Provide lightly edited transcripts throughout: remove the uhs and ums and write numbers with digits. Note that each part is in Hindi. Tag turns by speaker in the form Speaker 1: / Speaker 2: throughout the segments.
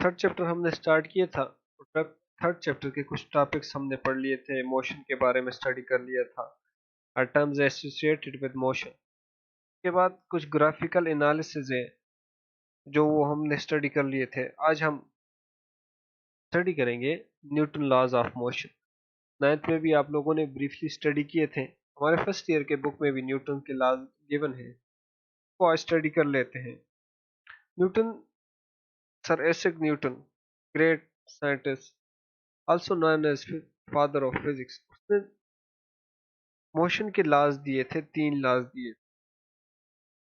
Speaker 1: थर्ड चैप्टर हमने स्टार्ट किया था। थर्ड चैप्टर के कुछ टॉपिक्स हमने पढ़ लिए थे, मोशन के बारे में स्टडी कर लिया था, टर्म्स एसोसिएटेड विद मोशन। के बाद कुछ ग्राफिकल एनालिसिस है जो वो हमने स्टडी कर लिए थे। आज हम स्टडी करेंगे Newton laws of motion. Ninth में भी आप लोगों ने ब्रीफली स्टडी किए थे, हमारे फर्स्ट ईयर के बुक में भी न्यूटन के लॉज गिवन है, वो आज स्टडी कर लेते हैं। Newton, sir एसिक Newton, great scientist, also known as father of physics, उसने मोशन के लॉज दिए थे, तीन लॉज दिए।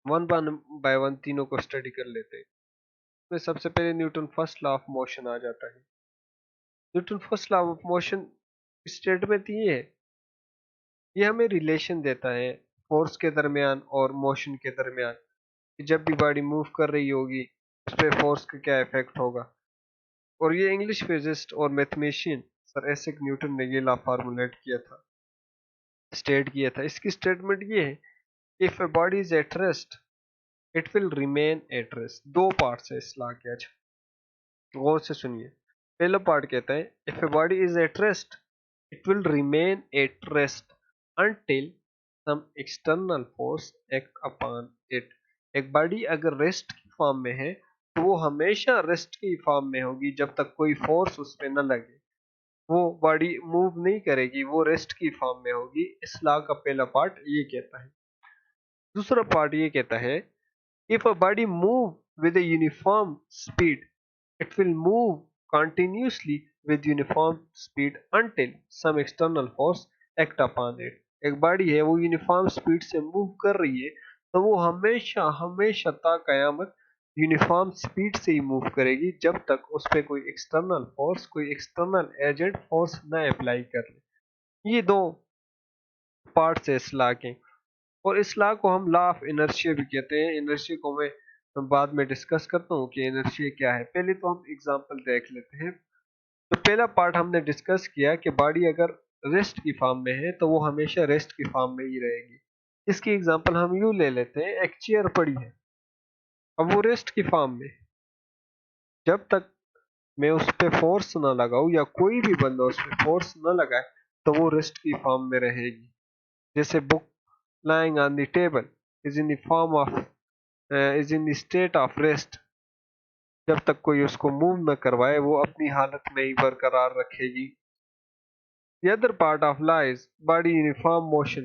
Speaker 1: वन बाय वन तीनों को स्टडी कर लेते हैं। इसमें सबसे पहले Newton first law of motion आ जाता है। Newton first law of motion statement ये है, ये हमें रिलेशन देता है फोर्स के दरमियान और मोशन के दरमियान, कि जब भी बॉडी मूव कर रही होगी उस पर फोर्स का क्या इफेक्ट होगा। और ये इंग्लिश फिजिस्ट और मैथमेटिशियन सर एसिक न्यूटन ने ये लॉ फार्मूलेट किया था, स्टेट किया था। इसकी स्टेटमेंट ये है, if a body is at rest it will remain at rest. दो पार्ट्स है इस लॉ के, अच्छा गौर से सुनिए। पहला पार्ट कहता है if a body is at rest it will remain at rest until some external force act upon it। एक बॉडी अगर रेस्ट की फॉर्म में है तो वो हमेशा रेस्ट की फॉर्म में होगी जब तक कोई फोर्स उस पर न लगे, वो बॉडी मूव नहीं करेगी, वो रेस्ट की फॉर्म में होगी। इस लॉ का पहला पार्ट ये कहता है। दूसरा पार्ट ये कहता है if a body move with a uniform speed it will move continuously with uniform speed until some external force act upon it। एक बॉडी है वो यूनिफॉर्म स्पीड से मूव कर रही है तो वो हमेशा हमेशा ता कयामत यूनिफॉर्म स्पीड से ही मूव करेगी जब तक उस पर कोई एक्सटर्नल फोर्स, कोई एक्सटर्नल एजेंट फोर्स न अप्लाई कर ले। ये दो पार्ट्स है इस लॉ के। और इस लॉ को हम लॉ ऑफ इनर्शिया भी कहते हैं। इनर्शिया को मैं बाद में डिस्कस करता हूँ कि इनर्शिया क्या है। पहले तो हम एग्जांपल देख लेते हैं। तो पहला पार्ट हमने डिस्कस किया कि बॉडी अगर रेस्ट की फॉर्म में है तो वो हमेशा रेस्ट की फॉर्म में ही रहेगी। इसकी एग्जांपल हम यूं ले लेते हैं, एक चेयर पड़ी है, अब वो रेस्ट की फॉर्म में, जब तक मैं उस पर फोर्स ना लगाऊं या कोई भी बंदा उस पर फोर्स ना लगाए तो वो रेस्ट की फॉर्म में रहेगी। जैसे book lying on the table is in the form of is in the state of rest। जब तक कोई उसको मूव न करवाए वो अपनी हालत में ही बरकरार रखेगी। The other part of law is body uniform motion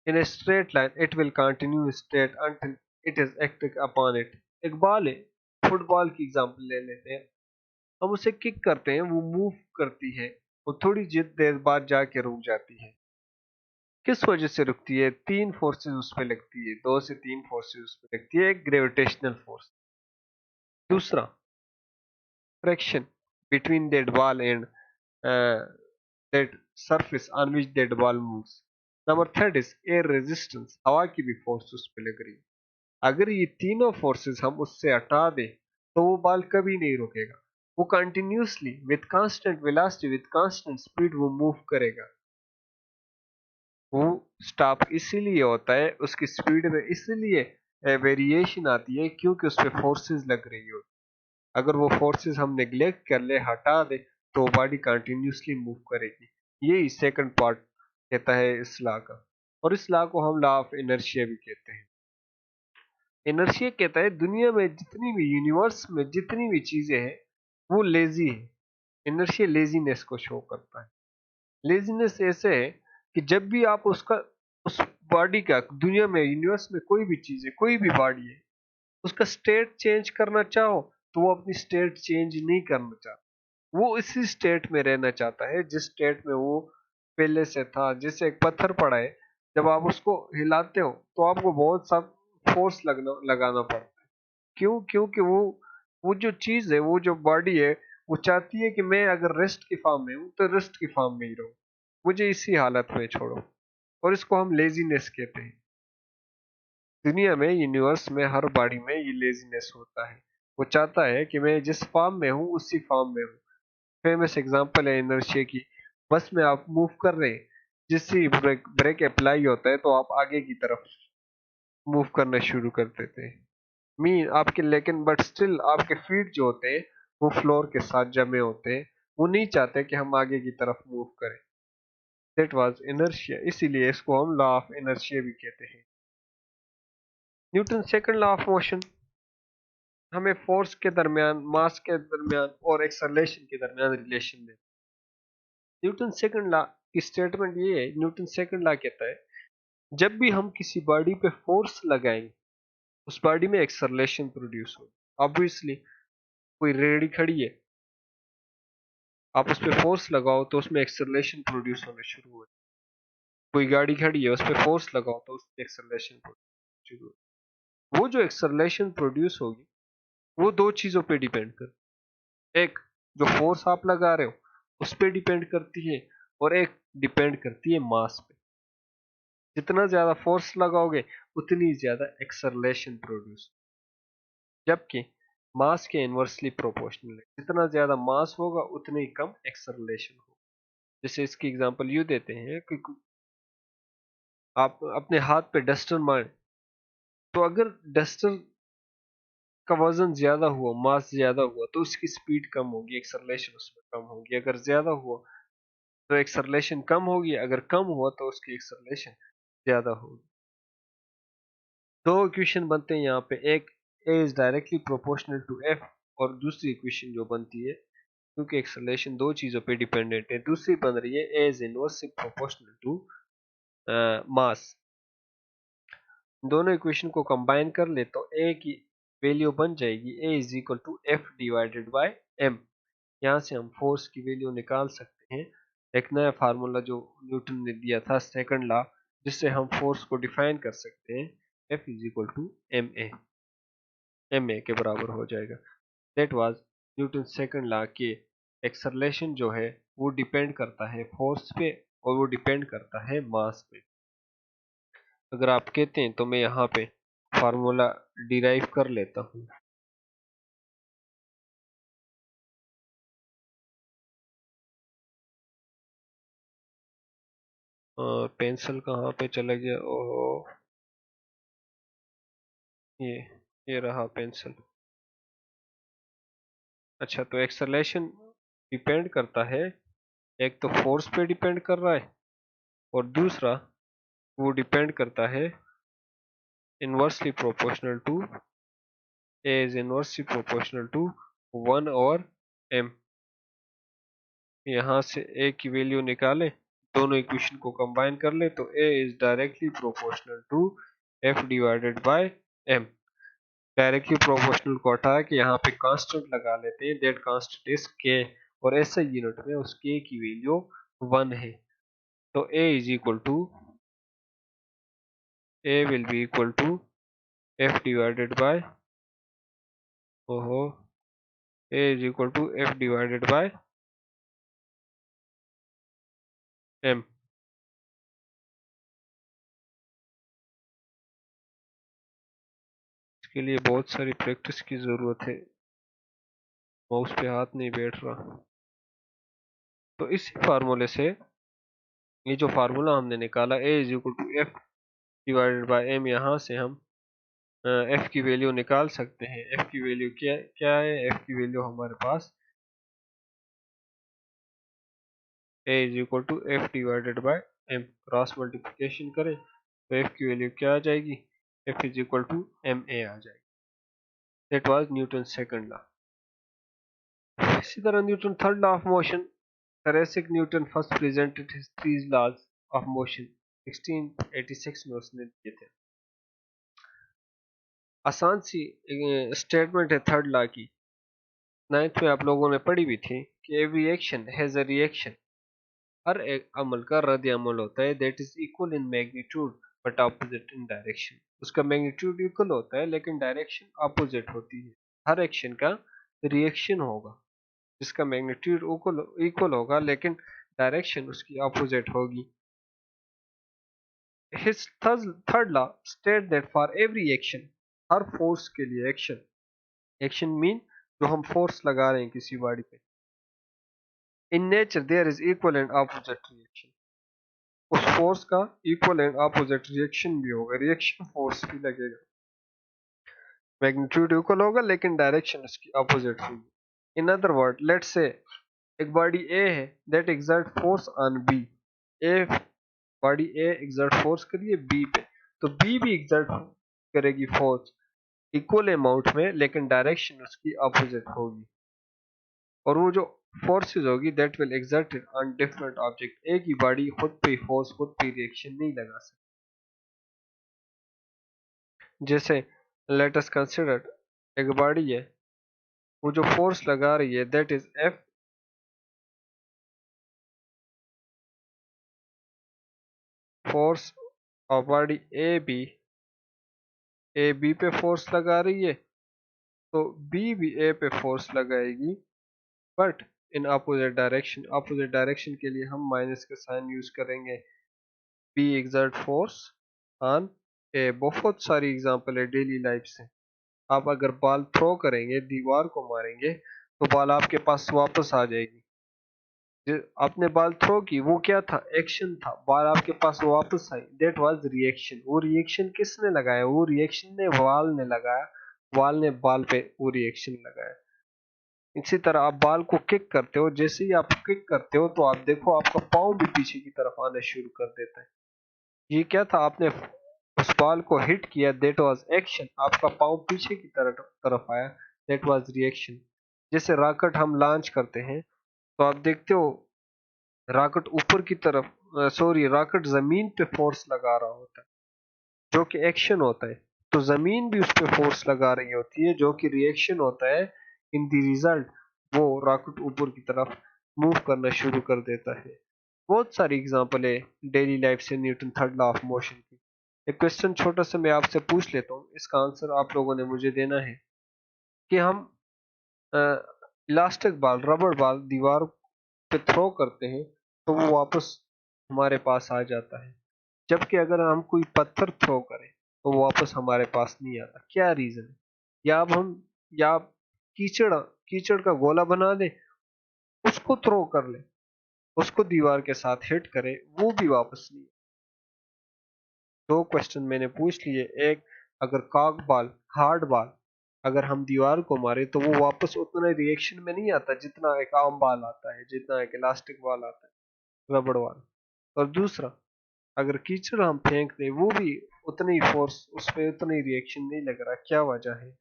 Speaker 1: in a straight line it will continue straight until it is acted upon it। एक बॉल है, फुटबॉल की एग्जांपल ले लेते हैं, हम उसे किक करते हैं, वो मूव करती है, वो थोड़ी देर बाद जाके रुक जाती है। किस वजह से रुकती है? तीन फोर्सेस उस पर लगती है, दो से तीन फोर्सेस उस पर लगती है। एक ग्रेविटेशनल फोर्स, दूसरा friction between that ball and that surface on which that ball moves. Number third is air resistance, हवा की भी फोर्स उस पर लग रही है। अगर ये तीनों फोर्सेस हम उससे हटा दें तो वो बॉल कभी नहीं रुकेगा, वो continuously with constant velocity with constant speed वो मूव करेगा। वो स्टॉप इसीलिए होता है, उसकी स्पीड में इसलिए वेरिएशन आती है क्योंकि उस पर फोर्सेस लग रही हो। अगर वो फोर्सेस हम नेग्लेक्ट कर ले, हटा दे, तो बॉडी कंटिन्यूसली मूव करेगी। यही सेकंड पार्ट कहता है इस लॉ का, और इस लॉ को हम लॉ ऑफ इनर्शिया भी कहते हैं। इनर्शिया कहता है दुनिया में जितनी भी, यूनिवर्स में जितनी भी चीजें हैं वो लेजी है। इनर्शिया लेजीनेस को शो करता है। लेजीनेस ऐसे है कि जब भी आप उसका, उस बॉडी का, दुनिया में यूनिवर्स में कोई भी चीज है, कोई भी बॉडी है, उसका स्टेट चेंज करना चाहो तो वो अपनी स्टेट चेंज नहीं करना चाहता, वो इसी स्टेट में रहना चाहता है जिस स्टेट में वो पहले से था। जैसे एक पत्थर पड़ा है, जब आप उसको हिलाते हो तो आपको बहुत सा फोर्स लगाना पड़ता है। क्यों? क्योंकि वो जो चीज है, वो जो बॉडी है, वो चाहती है कि मैं अगर रेस्ट की फॉर्म में हूँ तो रेस्ट की फॉर्म में ही रहूँ, मुझे इसी हालत में छोड़ो। और इसको हम लेजीनेस कहते हैं। दुनिया में, यूनिवर्स में, हर बॉडी में ये लेजीनेस होता है। वो चाहता है कि मैं जिस फॉर्म में हूँ उसी फॉर्म में हूँ। फेमस एग्जांपल है इनर्शिया की, बस में आप मूव कर रहे हैं, जिससे ब्रेक ब्रेक अप्लाई होता है तो आप आगे की तरफ मूव करना शुरू कर देते हैं। मीन आपके, लेकिन बट स्टिल आपके फीट जो होते हैं वो फ्लोर के साथ जमे होते हैं, वो नहीं चाहते कि हम आगे की तरफ मूव करें। दैट वाज इनर्शिया, इसीलिए इसको हम लॉ ऑफ इनर्शिया भी कहते हैं। Newton second law of motion हमें फोर्स के दरमियान, मास के दरमियान और एक्सेलरेशन के दरमियान रिलेशन देता है। न्यूटन सेकंड लॉ की स्टेटमेंट ये है, न्यूटन सेकंड लॉ कहता है जब भी हम किसी बॉडी पे फोर्स लगाएंगे उस बॉडी में एक्सेलरेशन प्रोड्यूस होगी। ऑब्वियसली कोई रेडी खड़ी है, आप उस पर फोर्स लगाओ तो उसमें एक्सेलरेशन प्रोड्यूस होना शुरू हो। कोई गाड़ी खड़ी है, उस पर फोर्स लगाओ तो उसमें एक्सेलरेशन प्रोड्यूस शुरू हो। वो जो एक्सेलरेशन प्रोड्यूस होगी वो दो चीजों पे डिपेंड कर, एक जो फोर्स आप लगा रहे हो उस पे डिपेंड करती है, और एक डिपेंड करती है मास पे। जितना ज्यादा फोर्स लगाओगे उतनी ज्यादा एक्सेलरेशन प्रोड्यूस, जबकि मास के इनवर्सली प्रोपोर्शनल है, जितना ज्यादा मास होगा उतनी ही कम एक्सेलरेशन होगा। जैसे इसकी एग्जांपल यूं देते हैं कि आप अपने हाथ पे डस्टर मारें, तो अगर डस्टर का वजन ज्यादा हुआ, मास ज्यादा हुआ, तो उसकी स्पीड कम होगी, एक्सेलरेशन उसमें कम होगी। अगर ज्यादा हुआ तो एक्सेलरेशन कम होगी, अगर कम हुआ तो उसकी एक्सेलरेशन ज्यादा होगी। दो इक्वेशन बनते हैं यहाँ पे, एक A is directly proportional to F, और दूसरी इक्वेशन जो बनती है, क्योंकि एक्सेलरेशन दो चीजों पे डिपेंडेंट है, दूसरी बन रही है A is inversely proportional to mass. दोनों इक्वेशन को कंबाइन कर ले तो ए की वैल्यू बन जाएगी A is equal to F divided by M. यहाँ से हम फोर्स की वैल्यू निकाल सकते हैं, एक नया फार्मूला जो न्यूटन ने दिया था सेकंड लॉ, जिससे हम फोर्स को डिफाइन कर सकते हैं, F is equal to M A के बराबर हो जाएगा। That was Newton second law के एक्सेलरेशन जो है वो डिपेंड करता है फोर्स पे, और वो डिपेंड करता है मास पे। अगर आप कहते हैं तो मैं यहाँ पे फार्मूला डिराइव कर लेता हूँ। पेंसिल कहाँ पे चला गया, ओहो, ये ये रहा पेंसिल। अच्छा, तो एक्सेलरेशन डिपेंड करता है, एक तो फोर्स पे डिपेंड कर रहा है, और दूसरा वो डिपेंड करता है inversely proportional to, A is inversely proportional to 1 और एम। यहाँ से ए की वैल्यू निकालें, दोनों इक्वेशन को कंबाइन कर ले, तो A is directly proportional to F divided by M. Directly proportional को हटा के यहाँ पे कांस्टेंट लगा लेते हैं, दैट कांस्टेंट इज के, और ऐसे यूनिट में उस के की वैल्यू 1 है। तो A is equal to, A will be equal to F divided by, ओहो, A is equal to F divided by M. इसके लिए बहुत सारी प्रैक्टिस की जरूरत है, माउस पे हाथ नहीं बैठ रहा। तो इसी फार्मूले से, ये जो फार्मूला हमने निकाला A is equal to F divided by M, यहाँ से हम एफ की वैल्यू निकाल सकते हैं। एफ की वैल्यू क्या क्या है, एफ की वैल्यू हमारे पास A is equal to F divided by M, cross multiplication करें तो एफ की वैल्यू क्या आ जाएगी, F is equal to M A आ जाएगी। That was Newton second law. इसी तरह Newton third law of motion, Isaac Newton first presented his three laws of motion 1686 में उसने दिए थे। आसान सी स्टेटमेंट है थर्ड लॉ की, नाइन्थ में आप लोगों ने पढ़ी भी थी कि every action has a reaction, हर एक अमल का रद्द अमल होता है, that is equal in magnitude but opposite in direction. उसका मैग्नीट्यूड इक्वल होता है लेकिन डायरेक्शन ऑपोजिट होती है। हर एक्शन का रिएक्शन होगा जिसका मैग्नीट्यूड इक्वल होगा लेकिन डायरेक्शन उसकी ऑपोजिट होगी। His third law states that for every action, her force के लिए एक्शन, एक्शन मीन जो हम फोर्स लगा रहे हैं किसी बॉडी पे, in nature there is equal and opposite reaction, उस फोर्स का इक्वल एंड ऑपोजिट रिएक्शन भी होगा, रिएक्शन फोर्स भी लगेगा। मैग्नीट्यूड इक्वल होगा लेकिन डायरेक्शन उसकी अपोजिट होगी। In other word let's say एक बॉडी ए है that exert force on B. A body A exert force करिए बी पे, तो बी भी एक्सर्ट करेगी फोर्स इक्वल अमाउंट में लेकिन डायरेक्शन उसकी अपोजिट होगी। और वो जो फोर्सेज होगी that will exerted on different object. एक ही बॉडी खुद पे फोर्स खुद पे रिएक्शन नहीं लगा सकती। जैसे लेट अस कंसिडर एक बॉडी है, वो जो फोर्स लगा रही है that is F. Force of body A B पे फोर्स लगा रही है, तो बी भी ए पे फोर्स लगाएगी but in opposite direction. Opposite direction के लिए हम माइनस का साइन यूज करेंगे। बी एक्सर्ट फोर्स ऑन ए। बहुत सारी एग्जांपल है डेली लाइफ से। आप अगर बॉल थ्रो करेंगे, दीवार को मारेंगे, तो बॉल आपके पास वापस आ जाएगी। आपने बॉल थ्रो की, वो क्या था? एक्शन था। बॉल आपके पास वापस आई, दैट वाज रिएक्शन। वो रिएक्शन किसने लगाया? वो रिएक्शन ने बॉल ने लगाया। बॉल ने बॉल पे वो रिएक्शन लगाया। इसी तरह आप बॉल को किक करते हो, जैसे ही आप किक करते हो तो आप देखो आपका पाँव भी पीछे की तरफ आना शुरू कर देता है। ये क्या था? आपने उस बॉल को हिट किया, दैट वाज एक्शन। आपका पाँव पीछे की तरफ आया, दैट वाज रिएक्शन। जैसे रॉकेट हम लॉन्च करते हैं तो आप देखते हो रॉकेट ऊपर की तरफ, सॉरी, रॉकेट जमीन पे फोर्स लगा रहा होता है जो कि एक्शन होता है। तो जमीन भी उस पे फोर्स लगा रही होती है जो कि रिएक्शन होता है। इन द रिजल्ट वो रॉकेट ऊपर की तरफ मूव करना शुरू कर देता है। बहुत सारी एग्जांपल है डेली लाइफ से Newton third law of motion की। एक क्वेश्चन छोटा सा मैं आपसे पूछ लेता हूँ, इसका आंसर आप लोगों ने मुझे देना है कि हम इलास्टिक बॉल, रबड़ बॉल दीवार पे थ्रो करते हैं तो वो वापस हमारे पास आ जाता है, जबकि अगर हम कोई पत्थर थ्रो करें तो वो वापस हमारे पास नहीं आता। क्या रीजन है? या अब हम या आप कीचड़ कीचड़ का गोला बना दें, उसको थ्रो कर लें, उसको दीवार के साथ हिट करें, वो भी वापस नहीं। दो क्वेश्चन मैंने पूछ लिए। एक, अगर कॉक बॉल, हार्ड बॉल, अगर हम दीवार को मारे तो वो वापस उतना रिएक्शन में नहीं आता जितना एक आम बॉल आता है, जितना एक इलास्टिक बॉल आता है, रबड़ बॉल। और दूसरा, अगर कीचड़ हम फेंक दें वो भी उतनी फोर्स, उस पर उतनी रिएक्शन नहीं लग रहा। क्या वजह है?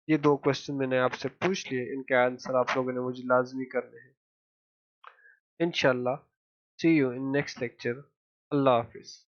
Speaker 1: ये दो क्वेश्चन मैंने आपसे पूछ लिए, इनके आंसर आप लोगों ने मुझे लाजमी करने हैं। इंशाल्लाह see you in next lecture. अल्लाह हाफिज।